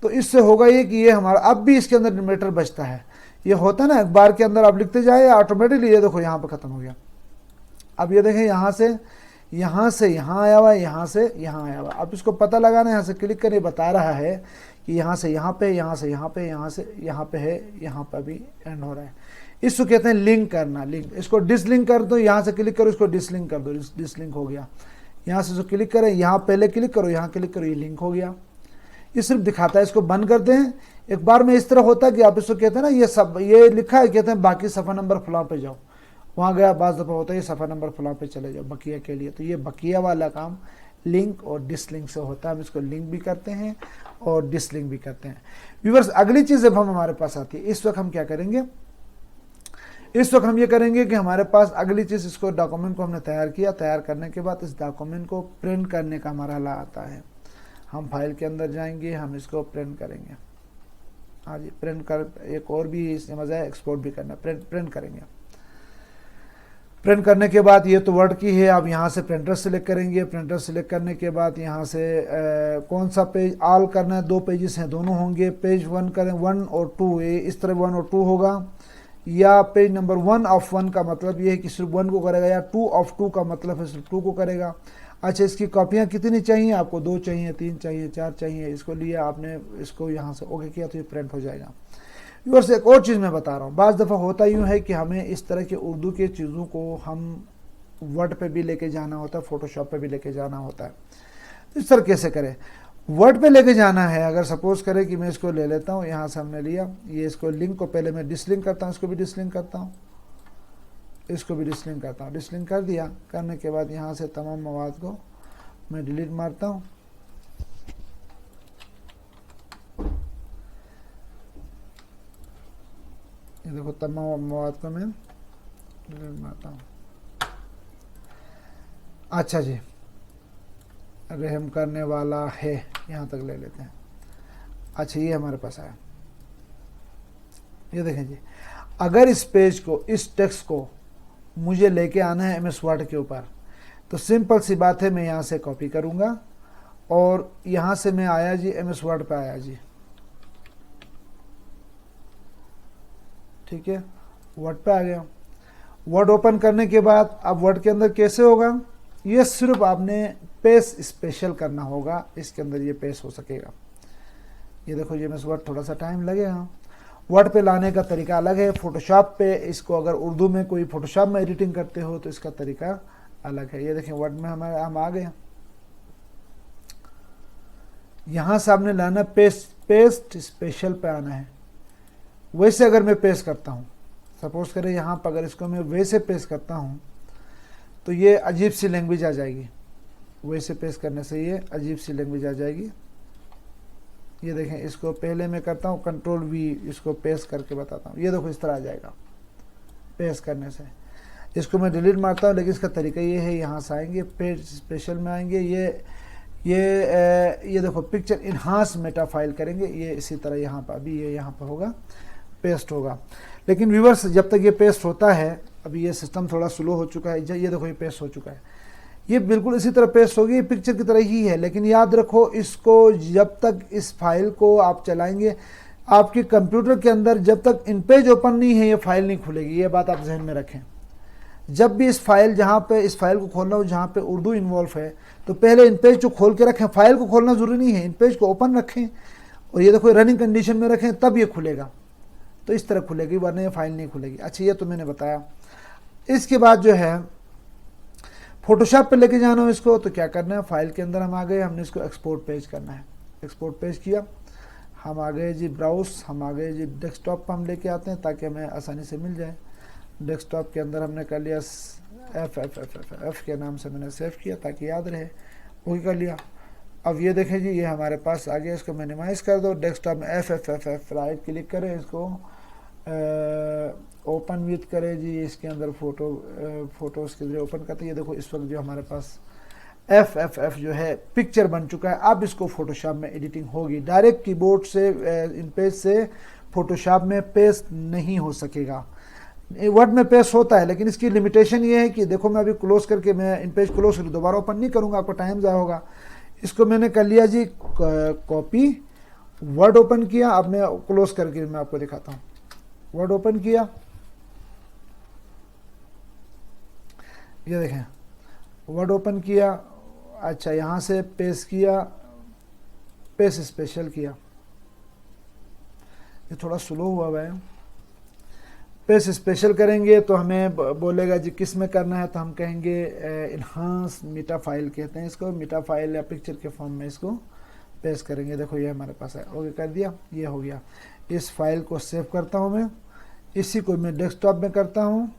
तो इससे होगा ये कि ये हमारा अब भी इसके अंदर डिनोमिनेटर बचता है। ये होता है ना, एक बार के अंदर आप लिखते जाए ऑटोमेटिकली, ये देखो यहाँ पर ख़त्म हो गया। अब ये देखें यहाँ से यहाँ आया हुआ है, यहाँ से यहाँ आया हुआ। अब इसको पता लगाना है, यहाँ से क्लिक करके बता रहा है कि यहाँ से यहाँ पे, यहाँ से यहाँ पे, यहाँ से यहाँ पे है, यहाँ पर भी एंड हो रहा है। इसको कहते हैं लिंक करना, लिंक। इसको डिसलिंक कर दो, यहाँ से क्लिक करो, इसको डिसलिंक कर दो, डिसलिंक हो गया। यहाँ से इसको क्लिक करें, यहाँ पहले क्लिक करो, यहाँ क्लिक करो, ये लिंक हो गया। ये सिर्फ दिखाता है। इसको बंद करते हैं। एक बार में इस तरह होता है कि आप इसको कहते हैं ना, ये सब ये लिखा है, कहते हैं बाकी सफ़ा नंबर फलां पे जाओ, वहाँ गया, बाज़ दफ़ा होता है ये सफ़ा नंबर फलां पे चले जाओ बकिया के लिए। तो ये बकिया वाला काम लिंक और डिसलिंक से होता है। हम इसको लिंक भी करते हैं और डिसलिंक भी करते हैं। व्यूअर्स, अगली चीज़ जब हम हमारे पास आती है, इस वक्त हम क्या करेंगे, इस वक्त हम ये करेंगे कि हमारे पास अगली चीज़, इसको डॉक्यूमेंट को हमने तैयार किया, तैयार करने के बाद इस डॉक्यूमेंट को प्रिंट करने का मरहला आता है। हम फाइल के अंदर जाएंगे, हम इसको प्रिंट करेंगे। हाँ जी, प्रिंट कर, एक और भी इसमें मज़ा है, एक्सपोर्ट भी करना, प्रिंट करेंगे। प्रिंट करने के बाद ये तो वर्ड की है, आप यहाँ से प्रिंटर सेलेक्ट करेंगे। प्रिंटर सेलेक्ट करने के बाद यहाँ से कौन सा पेज ऑल करना है, 2 पेजेस हैं, दोनों होंगे। पेज 1 करें, 1 और 2, ये इस तरह 1 और 2 होगा। या पेज नंबर 1 ऑफ 1 का मतलब ये है कि सिर्फ 1 को करेगा, या 2 ऑफ 2 का मतलब है सिर्फ 2 को करेगा। अच्छा, इसकी कॉपियाँ कितनी चाहिए आपको, 2 चाहिए, 3 चाहिए, 4 चाहिए। इसको लिया आपने, इसको यहाँ से ओके किया तो ये प्रिंट हो जाएगा। व्यूअर्स, एक और चीज़ मैं बता रहा हूँ, बाज़ दफ़ा होता यूँ है कि हमें इस तरह के उर्दू के चीज़ों को हम वर्ड पे भी लेके जाना होता है, फ़ोटोशॉप पे भी लेके जाना होता है। तो इस तरह कैसे करें, वर्ड पे लेके जाना है। अगर सपोज़ करें कि मैं इसको ले लेता हूँ, यहाँ से हमने लिया, ये इसको लिंक को पहले मैं डिसलिंक करता हूँ, इसको भी डिसलिंक करता हूँ, इसको भी डिसलिंक करता हूँ। डिसलिंक कर दिया, करने के बाद यहाँ से तमाम मवाद को मैं डिलीट मारता हूँ। ये देखो, तमाम मवाद को मैं डिलीट मारता हूँ। अच्छा जी, रहम करने वाला है, यहाँ तक ले लेते हैं। अच्छा, ये हमारे पास आया। ये देखें जी, अगर इस पेज को, इस टेक्स्ट को मुझे लेके आना है MS वर्ड के ऊपर, तो सिंपल सी बात है, मैं यहाँ से कॉपी करूँगा और यहाँ से मैं आया जी, MS वर्ड पे आया जी, ठीक है, वर्ड पे आ गया। वर्ड ओपन करने के बाद अब वर्ड के अंदर कैसे होगा, ये सिर्फ आपने पेस्ट स्पेशल करना होगा, इसके अंदर ये पेस्ट हो सकेगा। ये देखो, ये MS वर्ड थोड़ा सा टाइम लगेगा। वर्ड पे लाने का तरीका अलग है, फ़ोटोशॉप पे इसको अगर उर्दू में कोई फ़ोटोशॉप में एडिटिंग करते हो तो इसका तरीका अलग है। ये देखें, वर्ड में हम आ गए। यहाँ सामने लाना पेस्ट स्पेशल पे आना है। वैसे अगर मैं पेस्ट करता हूँ, सपोज करें यहाँ पर अगर इसको मैं वैसे पेस्ट करता हूँ तो ये अजीब सी लैंग्वेज आ जाएगी। वैसे पेस्ट करने से ये अजीब सी लैंग्वेज आ जाएगी। ये देखें, इसको पहले मैं करता हूँ Ctrl+V, इसको पेस्ट करके बताता हूँ। ये देखो, इस तरह आ जाएगा पेस्ट करने से। इसको मैं डिलीट मारता हूँ, लेकिन इसका तरीका ये है, यहाँ से आएंगे, पेज स्पेशल में आएंगे, ये देखो, पिक्चर इन्हांस मेटा फाइल करेंगे, ये इसी तरह यहाँ पर, अभी ये यहाँ पर होगा, पेस्ट होगा। लेकिन व्यूअर्स, जब तक ये पेस्ट होता है, अभी ये सिस्टम थोड़ा स्लो हो चुका है, ये देखो, ये पेस्ट हो चुका है, ये बिल्कुल इसी तरह पेस्ट होगी, ये पिक्चर की तरह ही है। लेकिन याद रखो, इसको जब तक इस फाइल को आप चलाएंगे, आपके कंप्यूटर के अंदर जब तक इन पेज ओपन नहीं है, ये फाइल नहीं खुलेगी। ये बात आप जहन में रखें। जब भी इस फाइल, जहाँ पे इस फाइल को खोलना हो, जहाँ पे उर्दू इन्वॉल्व है, तो पहले इन पेज को खोल के रखें। फाइल को खोलना ज़रूरी नहीं है, इन पेज को ओपन रखें और ये देखो रनिंग कंडीशन में रखें, तब ये खुलेगा। तो इस तरह खुलेगी, वरना ये फाइल नहीं खुलेगी। अच्छा, ये तो मैंने बताया। इसके बाद जो है फोटोशॉप पे लेके जाना हो इसको, तो क्या करना है, फाइल के अंदर हम आ गए, हमने इसको एक्सपोर्ट पेज करना है। एक्सपोर्ट पेज किया, हम आ गए जी ब्राउज, हम आ गए जी डेस्कटॉप पर हम लेके आते हैं ताकि हमें आसानी से मिल जाए। डेस्कटॉप के अंदर हमने कर लिया एफ के नाम से मैंने सेव किया ताकि याद रहे, वही कर लिया। अब ये देखें जी, ये हमारे पास आ गया। इसको मिनिमाइज़ कर दो, डेस्कटॉप में एफ राइट क्लिक करें, इसको ओपन विथ करें जी, इसके अंदर फोटोज़ के जरिए ओपन करते हैं। ये देखो, इस वक्त जो हमारे पास एफ जो है पिक्चर बन चुका है। अब इसको फोटोशॉप में एडिटिंग होगी। डायरेक्ट कीबोर्ड से इन पेज से फोटोशॉप में पेस्ट नहीं हो सकेगा। वर्ड में पेस्ट होता है, लेकिन इसकी लिमिटेशन ये है कि देखो मैं अभी क्लोज करके मैं इन पेज क्लोज कर दोबारा ओपन नहीं करूँगा, आपका टाइम ज़ाया होगा। इसको मैंने कर लिया जी कॉपी, वर्ड ओपन किया। अब मैं क्लोज करके मैं आपको दिखाता हूँ। वर्ड ओपन किया, ये देखें वर्ड ओपन किया। अच्छा, यहाँ से पेस्ट किया, पेस्ट स्पेशल किया, ये थोड़ा स्लो हुआ है। पेस्ट स्पेशल करेंगे तो हमें बोलेगा जी किस में करना है, तो हम कहेंगे इन्हांस मीटा फाइल कहते हैं इसको, मीटा फाइल या पिक्चर के फॉर्म में इसको पेस्ट करेंगे। देखो ये हमारे पास है, ओके कर दिया, ये हो गया। इस फाइल को सेव करता हूँ मैं, इसी को मैं डेस्कटॉप में करता हूँ।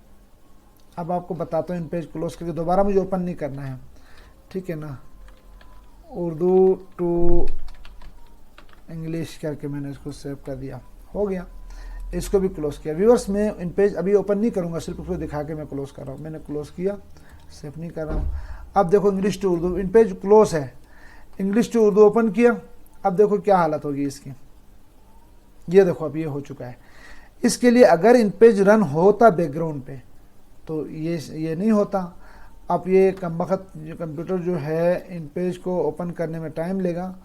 अब आपको बताता हूँ इन पेज क्लोज करके दोबारा मुझे ओपन नहीं करना है, ठीक है ना। उर्दू टू इंग्लिश करके मैंने इसको सेव कर दिया, हो गया। इसको भी क्लोज किया। व्यूअर्स मैं इन पेज अभी ओपन नहीं करूँगा, सिर्फ उसको दिखा के मैं क्लोज कर रहा हूँ। मैंने क्लोज किया, सेव नहीं कर रहा हूँ। अब देखो English to Urdu InPage close है, इंग्लिश टू उर्दू ओपन किया। अब देखो क्या हालत होगी इसकी, ये देखो अब ये हो चुका है। इसके लिए अगर इन पेज रन होता बैकग्राउंड पे तो ये नहीं होता। अब ये कमबख्त जो कंप्यूटर जो है इन पेज को ओपन करने में टाइम लेगा।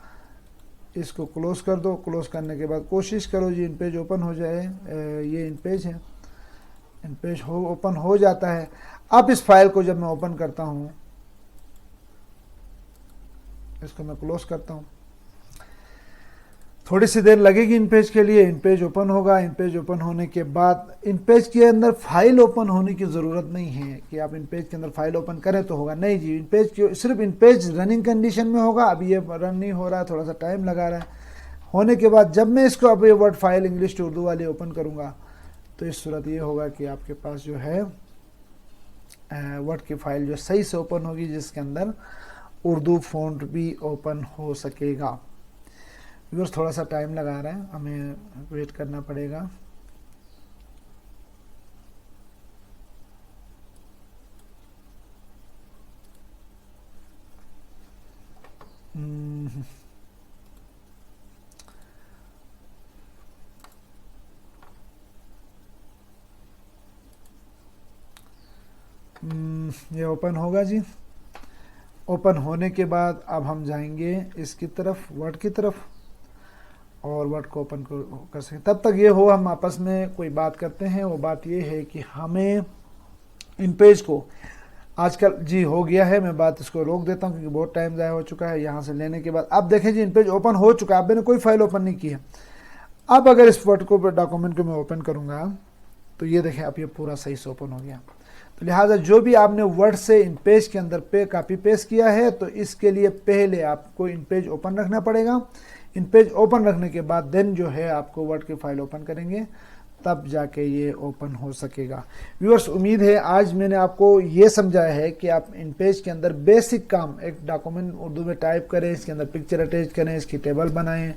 इसको क्लोज कर दो, क्लोज करने के बाद कोशिश करो जी इन पेज ओपन हो जाए। ये इन पेज है, इन पेज ओपन हो जाता है। अब इस फाइल को जब मैं ओपन करता हूँ, इसको मैं क्लोज करता हूँ, थोड़ी सी देर लगेगी इन पेज के लिए। इन पेज ओपन होगा, इन पेज ओपन होने के बाद इन पेज के अंदर फाइल ओपन होने की ज़रूरत नहीं है कि आप इन पेज के अंदर फाइल ओपन करें तो होगा, नहीं जी। इन पेज की सिर्फ इन पेज रनिंग कंडीशन में होगा। अब ये रन नहीं हो रहा है, थोड़ा सा टाइम लगा रहा है। होने के बाद जब मैं इसको अब ये word file English to Urdu वाली ओपन करूँगा तो इस सूरत ये होगा कि आपके पास जो है वर्ड की फाइल जो सही से ओपन होगी, जिसके अंदर उर्दू फ़ॉन्ट भी ओपन हो सकेगा। व्यूअर्स थोड़ा सा टाइम लगा रहा है, हमें वेट करना पड़ेगा। ये ओपन होगा जी। ओपन होने के बाद अब हम जाएंगे इसकी तरफ, वर्ड की तरफ, और वर्ड को ओपन कर सकें। तब तक ये हो हम आपस में कोई बात करते हैं। वो बात ये है कि हमें इन पेज को आजकल जी हो गया है, मैं बात इसको रोक देता हूँ क्योंकि बहुत टाइम ज़ाया हो चुका है। यहाँ से लेने के बाद अब देखें जी इन पेज ओपन हो चुका है। अब मैंने कोई फाइल ओपन नहीं की है। अब अगर इस वर्ड को डॉक्यूमेंट को मैं ओपन करूँगा तो ये देखें अब ये पूरा सही से ओपन हो गया। तो लिहाजा जो भी आपने वर्ड से इन पेज के अंदर कॉपी पेस्ट किया है, तो इसके लिए पहले आपको इन पेज ओपन रखना पड़ेगा। इन पेज ओपन रखने के बाद देन जो है आपको वर्ड की फाइल ओपन करेंगे, तब जाके ये ओपन हो सकेगा। व्यूअर्स उम्मीद है आज मैंने आपको ये समझाया है कि आप इन पेज के अंदर बेसिक काम, एक डॉक्यूमेंट उर्दू में टाइप करें, इसके अंदर पिक्चर अटैच करें, इसकी टेबल बनाएं,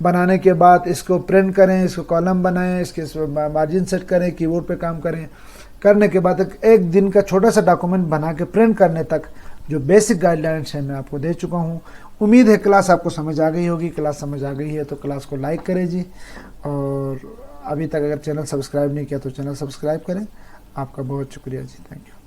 बनाने के बाद इसको प्रिंट करें, इसको कॉलम बनाएं, इसके मार्जिन सेट करें, कीबोर्ड पे काम करें। करने के बाद एक दिन का छोटा सा डॉक्यूमेंट बना के प्रिंट करने तक जो बेसिक गाइडलाइंस है मैं आपको दे चुका हूँ। उम्मीद है क्लास आपको समझ आ गई होगी। क्लास समझ आ गई है तो क्लास को लाइक करें जी, और अभी तक अगर चैनल सब्सक्राइब नहीं किया तो चैनल सब्सक्राइब करें। आपका बहुत शुक्रिया जी, थैंक यू।